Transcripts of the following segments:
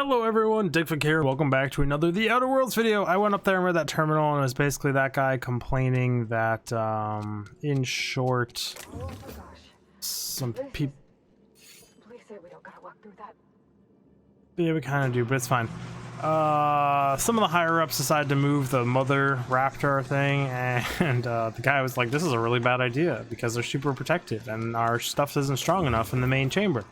Hello everyone, Dickfik here. Welcome back to another The Outer Worlds video. I went up there and read that terminal and it was basically that guy complaining that, in short, some people... Please say we don't gotta walk through that. Yeah, we kind of do, but it's fine. Some of the higher-ups decided to move the mother raptor thing, and the guy was like, this is a really bad idea because they're super protected and our stuff isn't strong enough in the main chamber.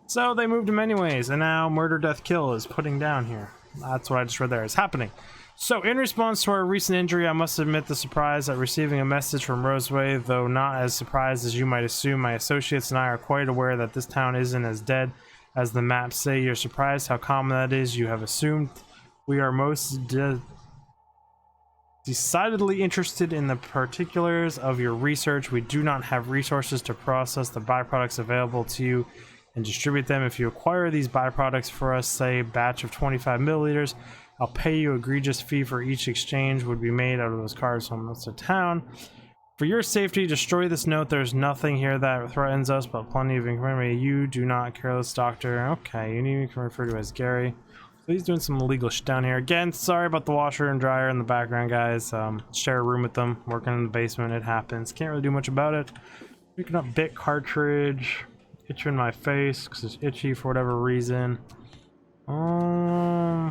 So they moved him anyways, and now murder, death, kill is putting down here. That's what I just read there. It's happening. So in response to our recent injury, I must admit the surprise at receiving a message from Roseway, though not as surprised as you might assume. My associates and I are quite aware that this town isn't as dead as the maps say. You're surprised how common that is. You have assumed we are most decidedly interested in the particulars of your research. We do not have resources to process the byproducts available to you and distribute them. If you acquire these byproducts for us, say a batch of 25 milliliters, I'll pay you an egregious fee for each exchange would be made out of those cards from most of town. For your safety, destroy this note. There's nothing here that threatens us, but plenty of information. You do not, careless doctor. Okay, you need me to refer to as Gary. So he's doing some illegal shit down here. Again, sorry about the washer and dryer in the background, guys. Share a room with them, working in the basement. It happens. Can't really do much about it. Picking up bit cartridge. Itch in my face because it's itchy for whatever reason. Raptor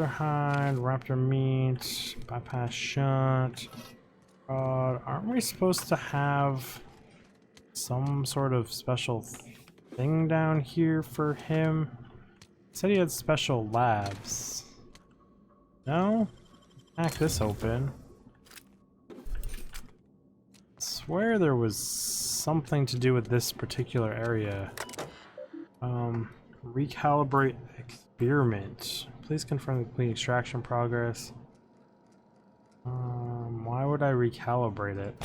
hide, raptor meat, bypass shunt. Aren't we supposed to have some sort of special thing down here for him? He said he had special labs. No? Hack this open. I swear there was something to do with this particular area. Recalibrate experiment. Please confirm the complete extraction progress. Why would I recalibrate it?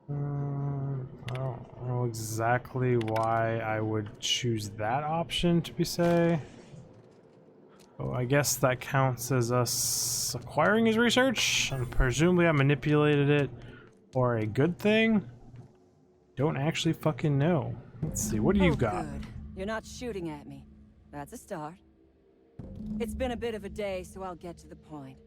I don't know exactly why I would choose that option to be say. Oh, I guess that counts as us acquiring his research, and presumably I manipulated it for a good thing. Don't actually fucking know. Let's see, what do you got? Good. You're not shooting at me. That's a start. It's been a bit of a day, so I'll get to the point.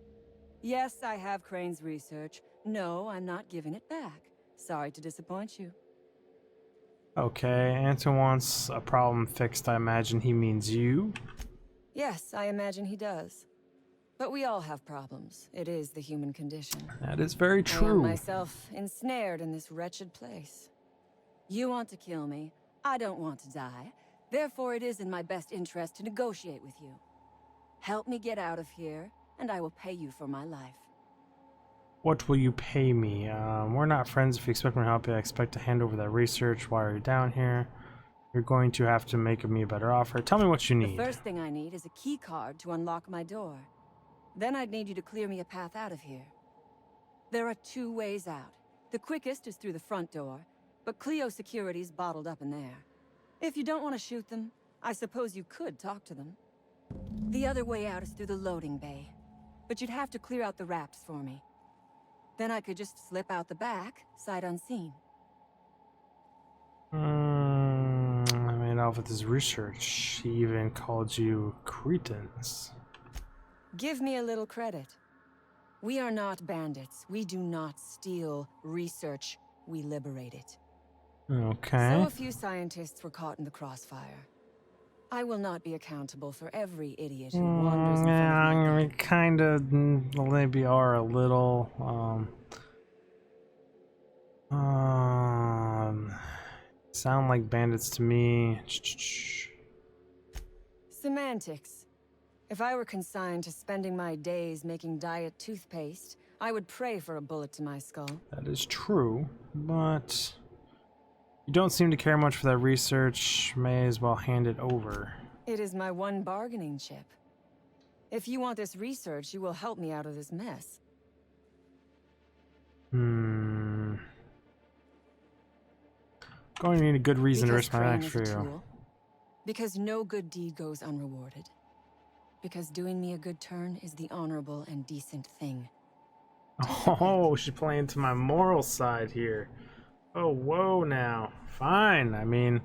Yes, I have Crane's research. No, I'm not giving it back. Sorry to disappoint you. Okay, Anton wants a problem fixed. I imagine he means you. Yes, I imagine he does. But we all have problems. It is the human condition. That is very I am true. myself ensnared in this wretched place. You want to kill me. I don't want to die. Therefore, it is in my best interest to negotiate with you. Help me get out of here, and I will pay you for my life. What will you pay me? We're not friends. If you expect me to help you, I expect to hand over that research. Why are you down here? You're going to have to make me a better offer. Tell me what you need. The first thing I need is a key card to unlock my door. Then I'd need you to clear me a path out of here. There are two ways out. The quickest is through the front door, but Cleo Security's bottled up in there. If you don't want to shoot them, I suppose you could talk to them. The other way out is through the loading bay, but you'd have to clear out the wraps for me. Then I could just slip out the back, sight unseen. I made off with his research. He even called you cretins. Give me a little credit. We are not bandits. We do not steal research. We liberate it. Okay. So a few scientists were caught in the crossfire. I will not be accountable for every idiot who wanders in front of my Yeah, gate. kind of maybe are a little. Sound like bandits to me. Semantics. If I were consigned to spending my days making diet toothpaste, I would pray for a bullet to my skull. That is true, but you don't seem to care much for that research. May as well hand it over. It is my one bargaining chip. If you want this research, you will help me out of this mess. Going to need a good reason to Because risk my Crane necks is for a you. tool. Because no good deed goes unrewarded. Because doing me a good turn is the honorable and decent thing. Oh, she's playing to my moral side here. Oh, whoa now. Fine. I mean,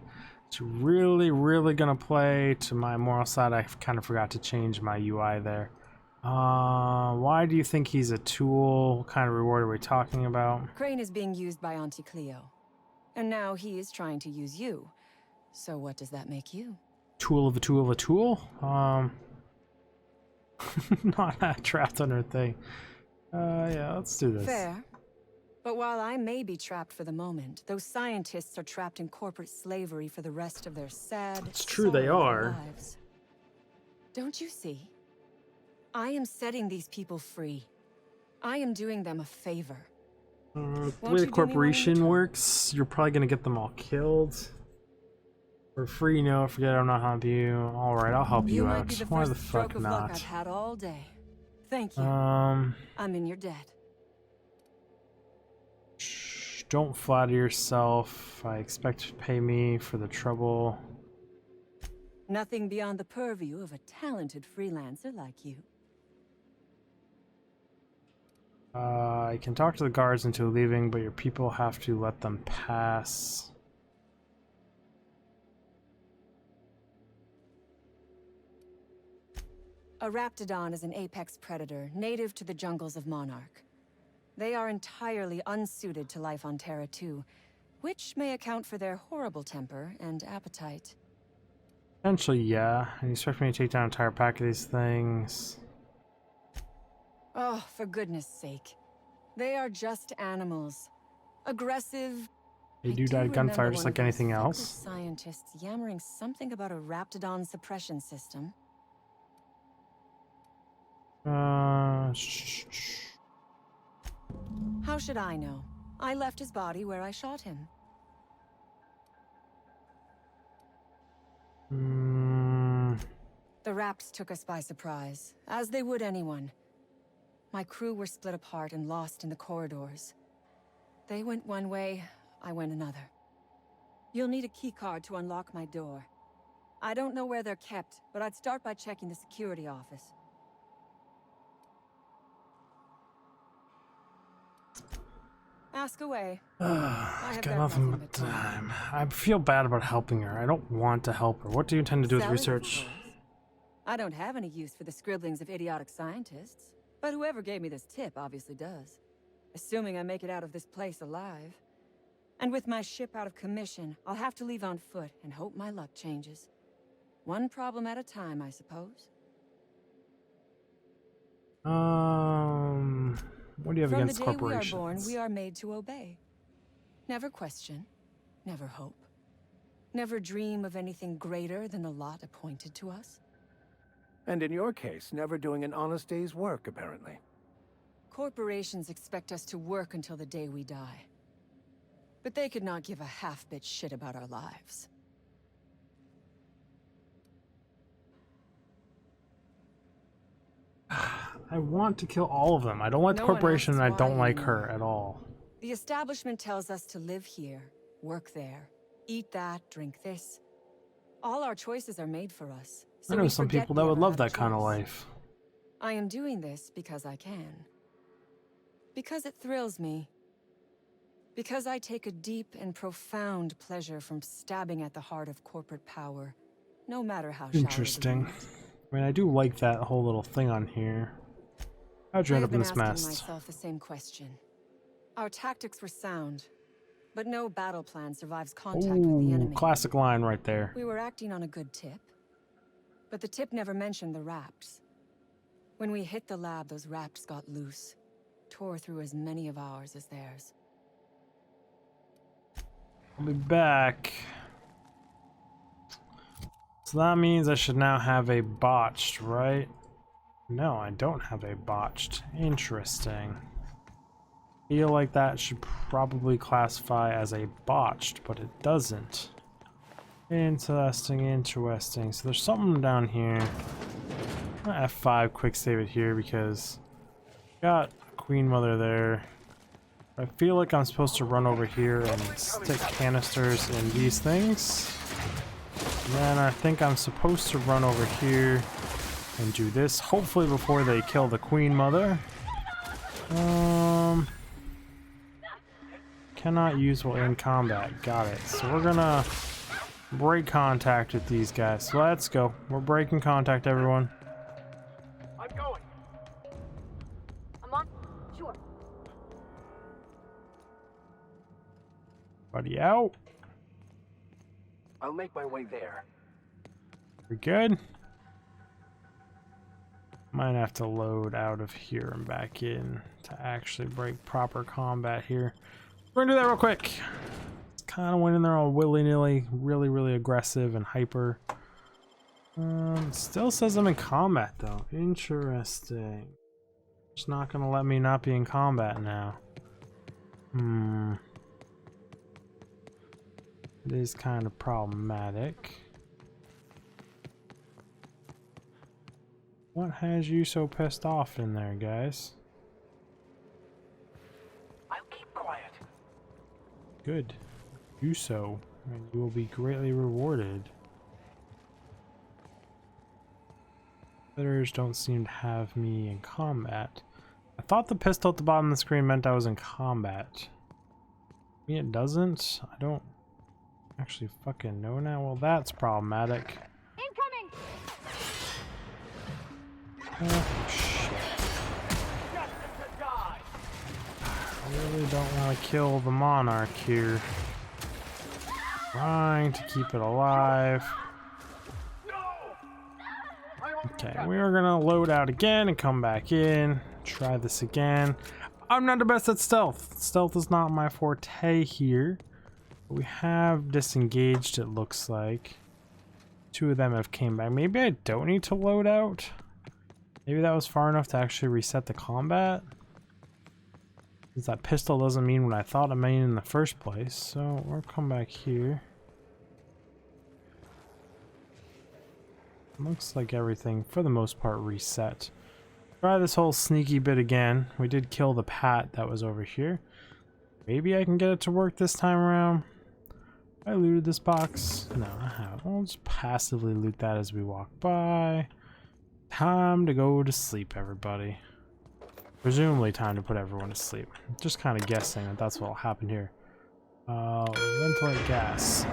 it's really gonna play to my moral side. I kind of forgot to change my UI there. Why do you think he's a tool? What kind of reward are we talking about? Crane is being used by Auntie Cleo. And now he is trying to use you. So what does that make you? Tool of a tool of a tool? Not that trapped under thing. Yeah, let's do this. Fair. But while I may be trapped for the moment, those scientists are trapped in corporate slavery for the rest of their sad, It's true they sorrowful are. lives. Don't you see? I am setting these people free. I am doing them a favor. The Won't way you the do me one in corporation return? works, you're probably gonna get them all killed. For free, no, forget I'm not helping you. Alright, I'll help you might out. be the Why first the fuck stroke of luck I've not? had all day. Thank you. Um, I'm in your debt. shh, don't flatter yourself. I expect you to pay me for the trouble. Nothing beyond the purview of a talented freelancer like you. I can talk to the guards until leaving, but your people have to let them pass. A Raptidon is an apex predator, native to the jungles of Monarch. They are entirely unsuited to life on Terra 2, which may account for their horrible temper and appetite. Potentially, yeah. And you expect me to take down an entire pack of these things? Oh, for goodness sake. They are just animals. Aggressive. They I do die remember gunfire just one of like those anything feckless else. Scientists yammering something about a Raptidon suppression system. Shh. How should I know? I left his body where I shot him. The Raps took us by surprise, as they would anyone. My crew were split apart and lost in the corridors. They went one way, I went another. You'll need a keycard to unlock my door. I don't know where they're kept, but I'd start by checking the security office. Ask away. I've got nothing but time. I feel bad about helping her. I don't want to help her. What do you intend to do with Sell it, of research? course. I don't have any use for the scribblings of idiotic scientists, but whoever gave me this tip obviously does. Assuming I make it out of this place alive. And with my ship out of commission, I'll have to leave on foot and hope my luck changes. One problem at a time, I suppose. What do you have From the against day corporations? we are born, we are made to obey. Never question, never hope. Never dream of anything greater than the lot appointed to us. And in your case, never doing an honest day's work, apparently. Corporations expect us to work until the day we die. But they could not give a half-bit shit about our lives. I want to kill all of them. I don't like the No one corporation and I asks don't why like anymore. her at all. The establishment tells us to live here, work there, eat that, drink this. All our choices are made for us. So I know we some forget people we that would ever love had a that kind of choice. life. I am doing this because I can. Because it thrills me. Because I take a deep and profound pleasure from stabbing at the heart of corporate power, no matter how shallow the Interesting. wound. I mean, I do like that whole little thing on here. How'd you I end have up in been this asking mess? myself the same question. Our tactics were sound, but no battle plan survives contact with the Ooh, enemy. classic line right there. We were acting on a good tip, but the tip never mentioned the Raps. When we hit the lab, those Raps got loose, tore through as many of ours as theirs. I'll be back. So that means I should now have a botched, right? No, I don't have a botched. Interesting. Feel like that should probably classify as a botched, but it doesn't. Interesting. So there's something down here. I'm gonna F5 quick save it here because got Queen Mother there. I feel like I'm supposed to run over here and stick canisters in these things. And then I think I'm supposed to run over here and do this, hopefully before they kill the Queen Mother. Cannot use while in combat. Got it. So we're gonna break contact with these guys. Let's go. We're breaking contact, everyone. I'm going. I'm on. Sure. Buddy out. I'll make my way there. We're good. Might have to load out of here and back in to actually break proper combat here. We're gonna do that real quick. It's kind of went in there all willy-nilly, really aggressive and hyper. Still says I'm in combat though. Interesting. It's not gonna let me not be in combat now. It is kind of problematic. What has you so pissed off in there, guys? I'll keep quiet. Good. Do so, and you will be greatly rewarded. Visitors don't seem to have me in combat. I thought the pistol at the bottom of the screen meant I was in combat. I mean, it doesn't. I don't actually fucking know now. Well, that's problematic. Incoming! Oh, shit. I really don't want to kill the monarch here. Trying to keep it alive. Okay, we are gonna load out again and come back in. Try this again. I'm not the best at stealth. Stealth is not my forte here. We have disengaged, it looks like. Two of them have came back. Maybe I don't need to load out. Maybe that was far enough to actually reset the combat. Because that pistol doesn't mean what I thought it meant in the first place. So we'll come back here. Looks like everything, for the most part, reset. Try this whole sneaky bit again. We did kill the Pat that was over here. Maybe I can get it to work this time around. I looted this box. No, I haven't. We'll just passively loot that as we walk by. Time to go to sleep, everybody. Presumably time to put everyone to sleep. Just kind of guessing that that's what will happen here. Ventilate gas.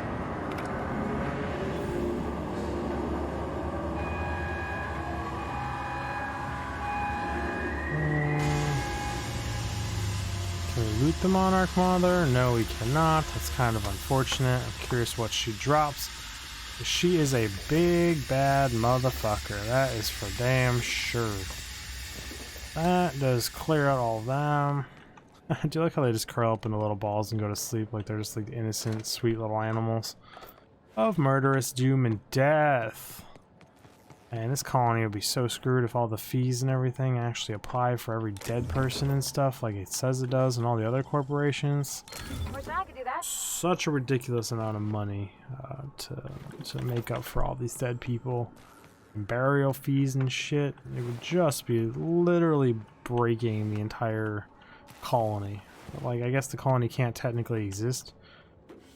Can we loot the Monarch Mother? No, we cannot. That's kind of unfortunate. I'm curious what she drops. She is a big bad motherfucker. That is for damn sure. That does clear out all of them. I do like how they just curl up into little balls and go to sleep like they're just like innocent, sweet little animals of murderous doom and death. And this colony would be so screwed if all the fees and everything actually apply for every dead person and stuff like it says it does and all the other corporations. Wish I could do that. Such a ridiculous amount of money to make up for all these dead people. And burial fees and shit. It would just be literally breaking the entire colony. Like, I guess the colony can't technically exist.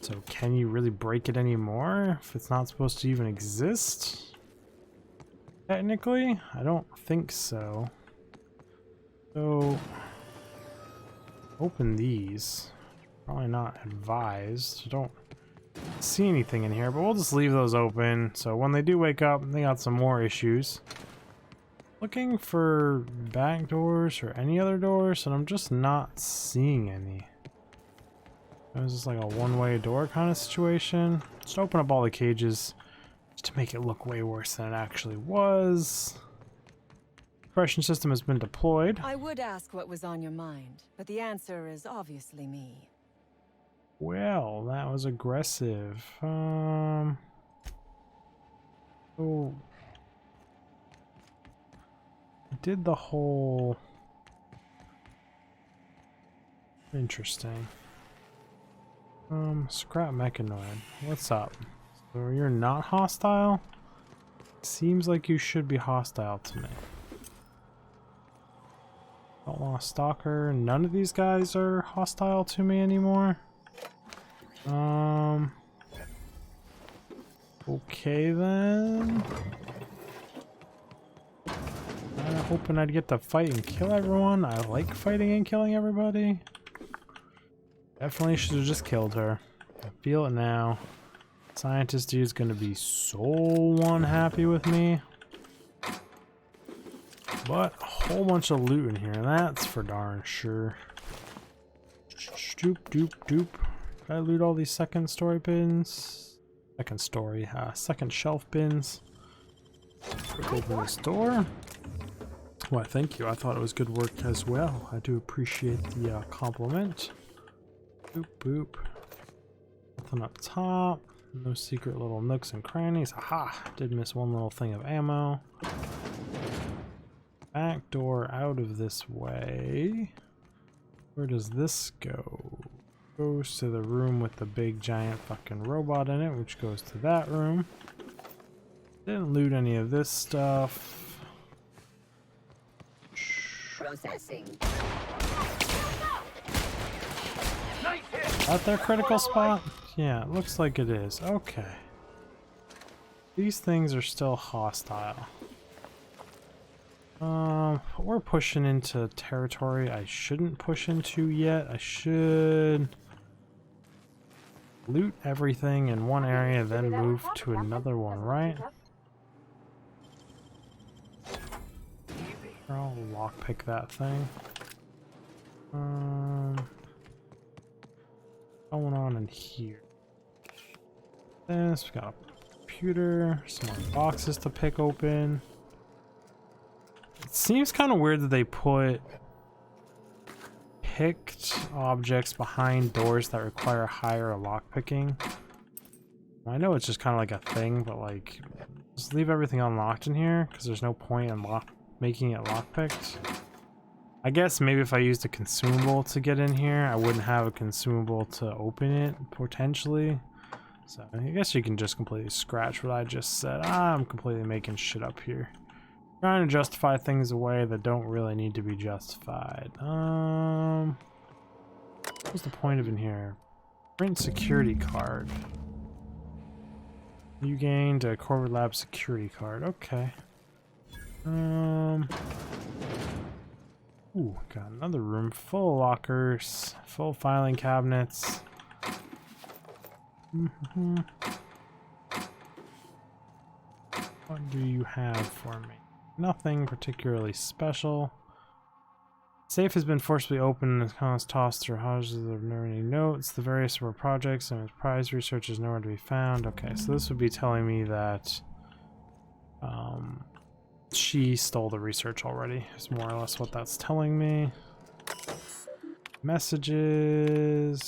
So can you really break it anymore if it's not supposed to even exist? Technically, I don't think so. So, open these. Probably not advised. Don't see anything in here, but we'll just leave those open. So when they do wake up, they got some more issues. Looking for back doors or any other doors, and I'm just not seeing any. Is this like a one-way door kind of situation? Just open up all the cages. To make it look way worse than it actually was. Suppression system has been deployed. I would ask what was on your mind, but the answer is obviously me. Well, that was aggressive. Oh. I did the whole... Interesting. Scrap Mechanoid. What's up? So you're not hostile? Seems like you should be hostile to me. Outlaw Stalker. None of these guys are hostile to me anymore. Okay then. I'm hoping I'd get to fight and kill everyone. I like fighting and killing everybody. Definitely should have just killed her. I feel it now. Scientist dude's gonna be so unhappy with me. But a whole bunch of loot in here, that's for darn sure. Doop doop doop. Did I loot all these second story bins? Second shelf bins. Quick open this door. Why, thank you. I thought it was good work as well. I do appreciate the compliment. Boop boop. Nothing up top. No secret little nooks and crannies. Aha! Did miss one little thing of ammo. Back door out of this way. Where does this go? Goes to the room with the big giant fucking robot in it, which goes to that room. Didn't loot any of this stuff. Processing. At their critical spot? Yeah, it looks like it is. Okay. These things are still hostile. We're pushing into territory I shouldn't push into yet. I should loot everything in one area, then move to another one, right? I'll lockpick that thing. Going on in here. This, we got a computer, some more boxes to pick open. It seems kind of weird that they put picked objects behind doors that require higher lockpicking. I know it's just kind of like a thing, but like, just leave everything unlocked in here because there's no point in making it lockpicked. I guess maybe if I used a consumable to get in here, I wouldn't have a consumable to open it, potentially. So I guess you can just completely scratch what I just said. I'm completely making shit up here. Trying to justify things away that don't really need to be justified. What's the point of in here? Print security card. You gained a Corvid Lab security card. Okay. Ooh, got another room full of lockers, full filing cabinets. What do you have for me? Nothing particularly special. Safe has been forcibly opened and has tossed through hundreds of nerdy notes. The various projects and its prize research is nowhere to be found. Okay, so this would be telling me that she stole the research already. Is more or less what that's telling me. Messages.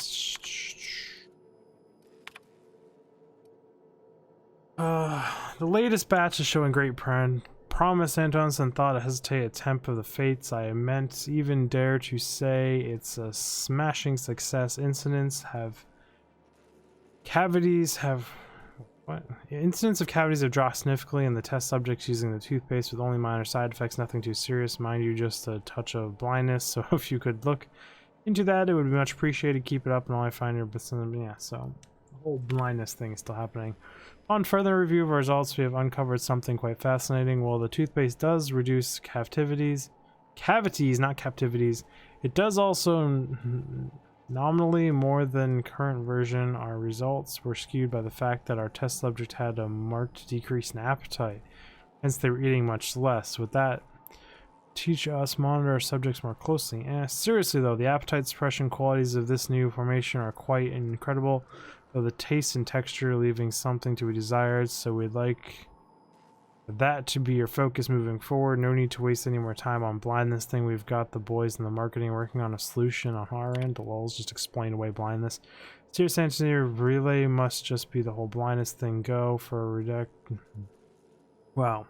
The latest batch is showing great promise. Antonson thought a hesitate attempt of the fates. I meant even dare to say it's a smashing success. Incidents of cavities have dropped significantly in the test subjects using the toothpaste with only minor side effects, nothing too serious, mind you, just a touch of blindness. So if you could look into that, it would be much appreciated. Keep it up and all I find your business. Yeah, so the whole blindness thing is still happening. On further review of our results, we have uncovered something quite fascinating. While the toothpaste does reduce cavities, not captivities, it does also nominally more than current version. Our results were skewed by the fact that our test subject had a marked decrease in appetite, hence they were eating much less. With that, teach us monitor our subjects more closely. Seriously though, the appetite suppression qualities of this new formation are quite incredible, though the taste and texture leaving something to be desired, so we'd like that to be your focus moving forward. No need to waste any more time on blindness thing. We've got the boys in the marketing working on a solution on our end. The lulls just explain away blindness. Serious engineer relay must just be the whole blindness thing go for wow.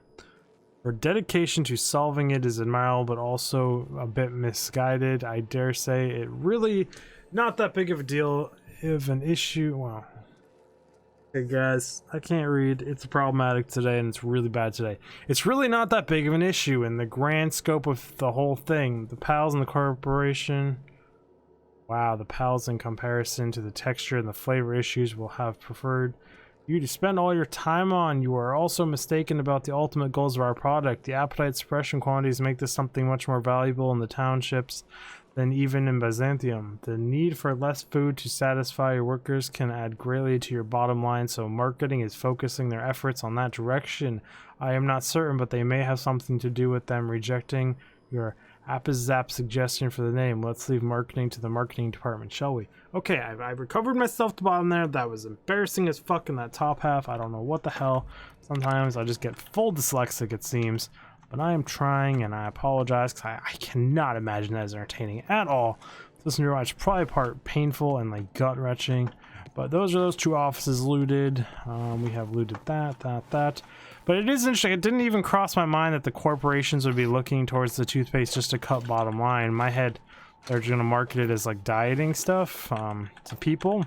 Her dedication to solving it is admirable, but also a bit misguided. I dare say it really not that big of a deal of an issue. Wow. Hey guys, I can't read. It's problematic today and it's really bad today. It's really not that big of an issue in the grand scope of the whole thing. The pals and the corporation. Wow, the pals in comparison to the texture and the flavor issues will have preferred you to spend all your time on. You are also mistaken about the ultimate goals of our product. The appetite suppression quantities make this something much more valuable in the townships than even in Byzantium. The need for less food to satisfy your workers can add greatly to your bottom line, so marketing is focusing their efforts on that direction. I am not certain, but they may have something to do with them rejecting your apizap suggestion for the name. Let's leave marketing to the marketing department, shall we? Okay, I recovered myself to bottom there. That was embarrassing as fuck in that top half. I don't know what the hell. Sometimes I just get full dyslexic, it seems. But I am trying, and I apologize, because I cannot imagine that as entertaining at all. Listen to watch, probably part painful and like gut-wrenching. But those are those two offices looted. We have looted that. But it is interesting. It didn't even cross my mind that the corporations would be looking towards the toothpaste just to cut bottom line. In my head, they're going to market it as like dieting stuff to people,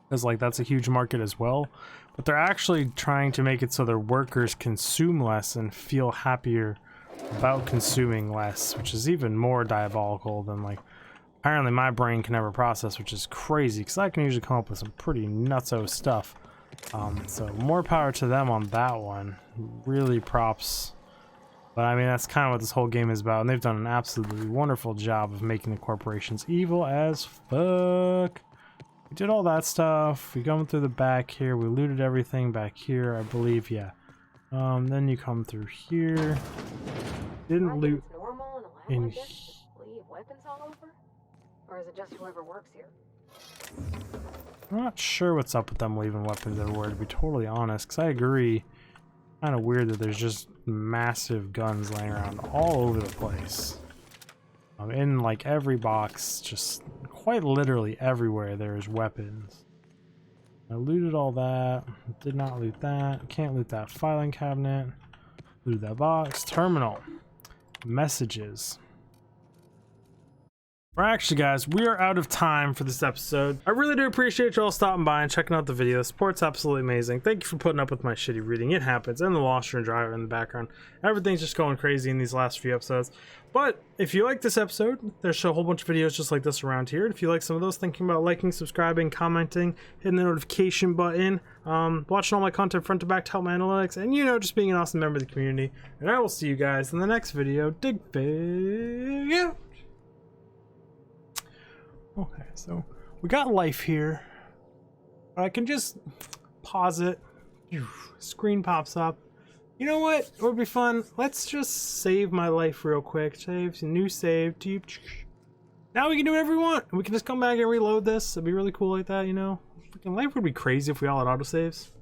because like that's a huge market as well. But they're actually trying to make it so their workers consume less and feel happier about consuming less, which is even more diabolical than like apparently my brain can never process, which is crazy because I can usually come up with some pretty nutso stuff. So more power to them on that one. Really props. But I mean, that's kind of what this whole game is about, and they've done an absolutely wonderful job of making the corporations evil as fuck. We did all that stuff. We come through the back here. We looted everything back here, I believe. Yeah. Then you come through here. Didn't loot in. Leave weapons all over, or is it just whoever works here? I'm not sure what's up with them leaving weapons everywhere, to be totally honest. Because I agree. Kind of weird that there's just massive guns laying around all over the place. In like every box, just quite literally everywhere there's weapons. I looted all that. Did not loot that. Can't loot that filing cabinet. Looted that box. Terminal. Messages. Alright, actually guys, we are out of time for this episode. I really do appreciate y'all stopping by and checking out the video. The support's absolutely amazing. Thank you for putting up with my shitty reading. It happens. And the washer and dryer in the background. Everything's just going crazy in these last few episodes. But if you like this episode, there's a whole bunch of videos just like this around here. If you like some of those, thinking about liking, subscribing, commenting, hitting the notification button, watching all my content front to back to help my analytics, and you know, just being an awesome member of the community. And I will see you guys in the next video. Digfig out. Okay, so we got life here. I can just pause it. Screen pops up. You know what? It would be fun. Let's just save my life real quick. Save, new save. Now we can do whatever we want. We can just come back and reload this. It'd be really cool like that, you know? Freaking life would be crazy if we all had autosaves.